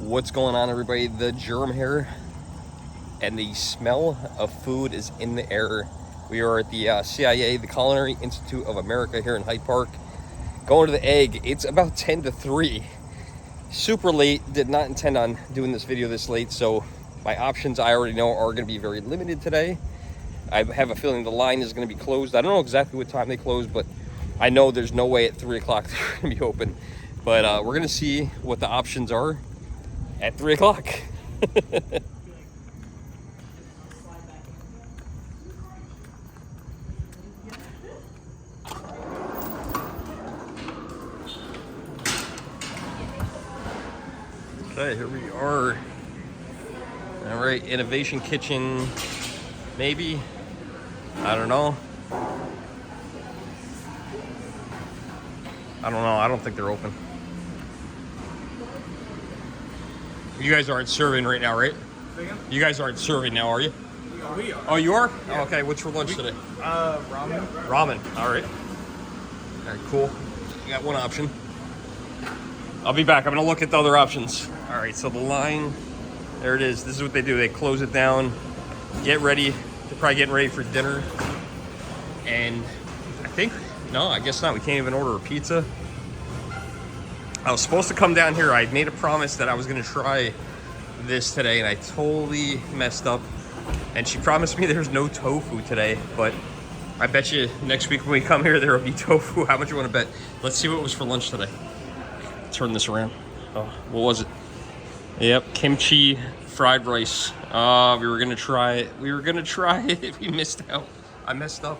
What's going on, everybody? The Germ here, and the smell of food is in the air. We are at the CIA, the Culinary Institute of America here in Hyde Park. Going to the egg. It's about 10 to 3. Super late. Did not intend on doing this video this late, so my options I already know are going to be very limited today. I have a feeling the line is going to be closed. I don't know exactly what time they close, but I know there's no way at 3 o'clock they're going to be open. But we're going to see what the options are at 3 o'clock. Okay, here we are. All right, Innovation Kitchen, maybe. I don't know. I don't think they're open. You guys aren't serving right now, right? You guys aren't serving now, are you? We are. Oh, you are? Yeah. Oh, okay, what's for lunch today? Ramen. Ramen, all right. All right, cool. You got one option. I'll be back. I'm gonna look at the other options. All right, so the line, there it is. This is what they do. They close it down, get ready. They're probably getting ready for dinner. And I think, no, I guess not. We can't even order a pizza. I was supposed to come down here. I made a promise that I was gonna try this today, and I totally messed up. And she promised me there's no tofu today, but I bet you next week when we come here, there will be tofu. How much you wanna bet? Let's see what was for lunch today. Turn this around. Oh, what was it? Yep, kimchi fried rice. We were gonna try it. We missed out. I messed up.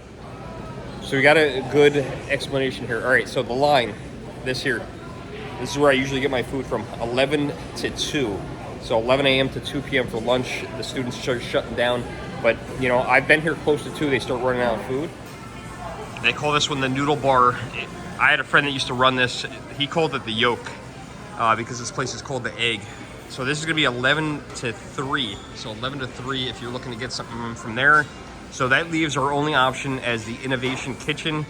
So we got a good explanation here. All right, so the line, this is where I usually get my food from, 11 to 2. So 11 a.m. to 2 p.m. for lunch. The students start shutting down. But, you know, I've been here close to 2. They start running out of food. They call this one the noodle bar. I had a friend that used to run this. He called it the yolk because this place is called the egg. So this is going to be 11 to 3. So 11 to 3 if you're looking to get something from there. So that leaves our only option as the Innovation Kitchen,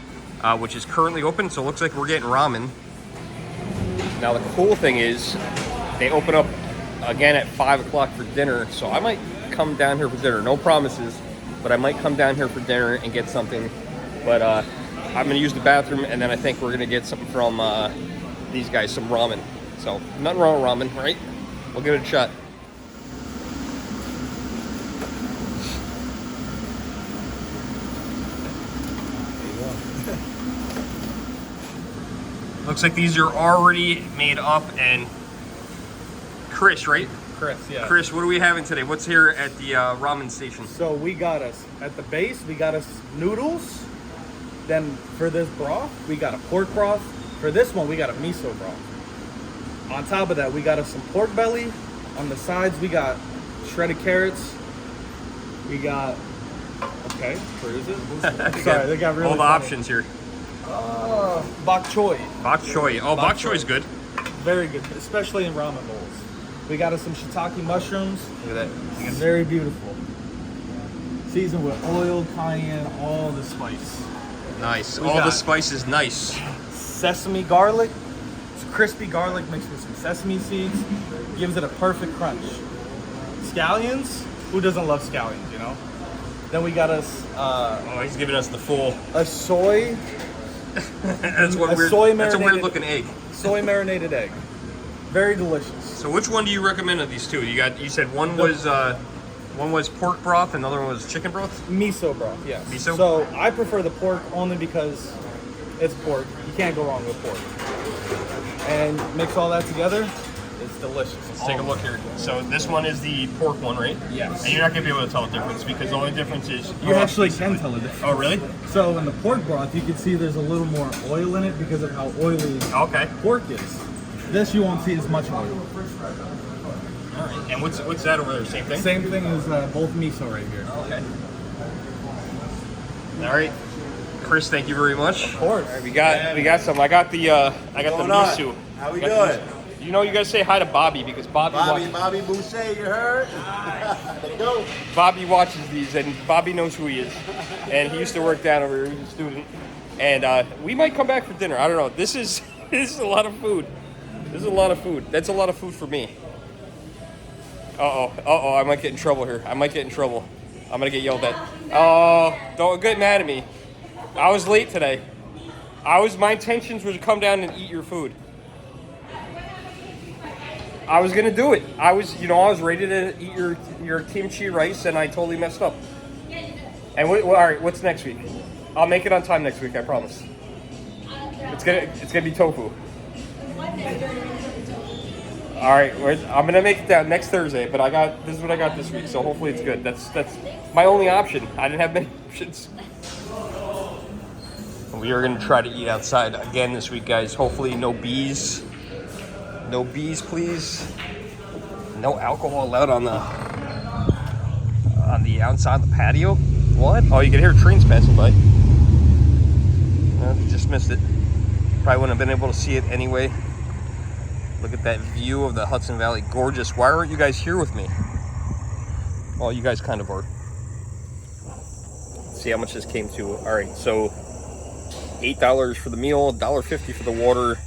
which is currently open. So it looks like we're getting ramen. Now the cool thing is they open up again at 5 o'clock for dinner. So I might come down here for dinner. No promises, but I might come down here for dinner and get something. But I'm gonna use the bathroom, and then I think we're gonna get something from these guys, some ramen. So nothing wrong with ramen, right? We'll give it a shot. Looks like these are already made up. And Chris, right? Chris, yeah. Chris, what are we having today? What's here at the Ramen Station? So we got us, at the base, we got us noodles. Then for this broth, we got a pork broth. For this one, we got a miso broth. On top of that, we got us some pork belly. On the sides, we got shredded carrots. We got, okay, where is it? Sorry, they got really all the funny. options here. Bok choy. Bok choy. Oh, bok choy is good. Very good, especially in ramen bowls. We got us some shiitake mushrooms. Look at that. Very beautiful. Seasoned with oil, cayenne, all the spice. Nice. We All the got spices, nice. Sesame garlic. It's crispy garlic mixed with some sesame seeds. Gives it a perfect crunch. Scallions. Who doesn't love scallions, you know? Then we got us Oh, he's giving us the full. a soy. That's what A weird. soy That's a weird marinated- looking egg. Soy marinated egg. Very delicious. So which one do you recommend of these two? You said one was pork broth, and the other one was chicken broth. Miso broth, yes. Miso? So I prefer the pork only because it's pork. You can't go wrong with pork. And mix all that together, it's delicious. Let's take a look here. So this one is the pork one, right? Yes. And you're not gonna be able to tell the difference because the only difference is You actually can tell the difference. Oh, really? So in the pork broth, you can see there's a little more oil in it because of how oily Okay. pork is. This you won't see as much oil. All right. And what's that over there? Same thing. Same thing as both miso right here. Okay. All right. Chris, thank you very much. Of course. We got some. I got the miso. How we Got the doing? miso. You know, you gotta say hi to Bobby because Bobby Boucher, you heard? Let's go. Bobby watches these, and Bobby knows who he is. And he used to work down over here. He's a student. And we might come back for dinner. I don't know. This is a lot of food. This is a lot of food. That's a lot of food for me. Uh-oh, I might get in trouble here. I might get in trouble. I'm gonna get yelled at. Oh, don't get mad at me. I was late today. My intentions were to come down and eat your food. I was gonna do it. I was ready to eat your kimchi rice, and I totally messed up. And all right, what's next week? I'll make it on time next week. I promise. It's gonna be tofu. All right, I'm gonna make it down next Thursday, but this is what I got this week, so hopefully it's good. That's my only option. I didn't have many options. We are gonna try to eat outside again this week, guys. Hopefully no bees. No bees, please. No alcohol allowed on the outside of the patio. What? Oh, you can hear trains passing by. Just missed it. Probably wouldn't have been able to see it anyway. Look at that view of the Hudson Valley. Gorgeous. Why aren't you guys here with me? Well, you guys kind of are. Let's see how much this came to. All right, so $8 for the meal, $1.50 for the water,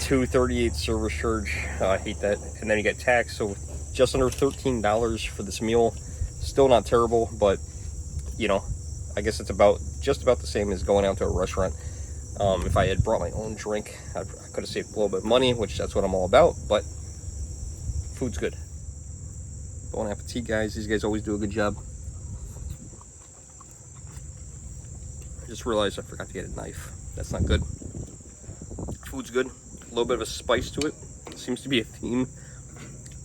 $2.38 service charge. I hate that. And then you get tax, so just under $13 for this meal. Still not terrible, but I guess it's just about the same as going out to a restaurant. If I had brought my own drink, I could have saved a little bit of money, which that's what I'm all about, but food's good. Bon appetit, guys. These guys always do a good job. I just realized I forgot to get a knife. That's not good. Food's good. A little bit of a spice to it. Seems to be a theme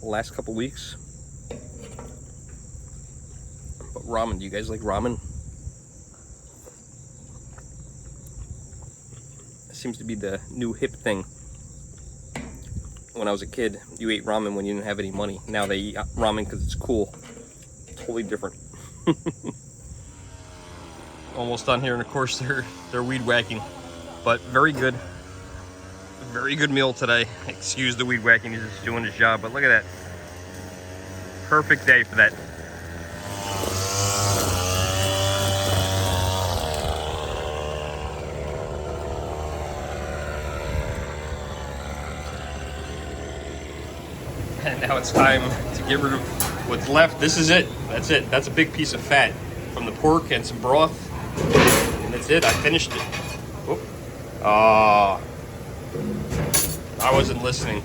the last couple weeks. But ramen, do you guys like ramen? Seems to be the new hip thing. When I was a kid, you ate ramen when you didn't have any money. Now they eat ramen because it's cool. Totally different. Almost done here, and of course they're weed whacking, but very good meal today. Excuse the weed whacking, he's just doing his job, but look at that. Perfect day for that. And now it's time to get rid of what's left. This is it. That's it. That's a big piece of fat from the pork and some broth. And that's it. I finished it. Whoop. I wasn't listening.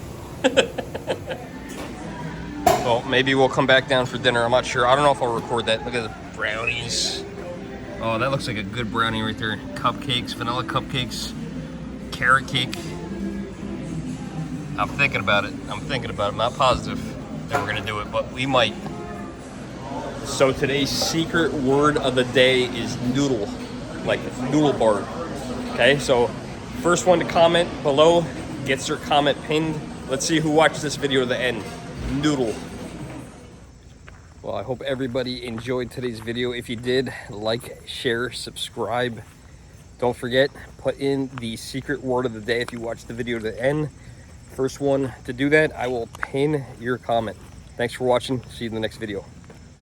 Well, maybe we'll come back down for dinner. I'm not sure. I don't know if I'll record that. Look at the brownies. Oh, that looks like a good brownie right there. Cupcakes, vanilla cupcakes, carrot cake. I'm thinking about it. I'm not positive that we're gonna do it, but we might. So today's secret word of the day is noodle, like noodle bar. Okay, so first one to comment below gets their comment pinned. Let's see who watched this video to the end. Noodle. Well, I hope everybody enjoyed today's video. If you did, like, share, subscribe. Don't forget, put in the secret word of the day if you watched the video to the end. First one to do that, I will pin your comment. Thanks for watching. See you in the next video.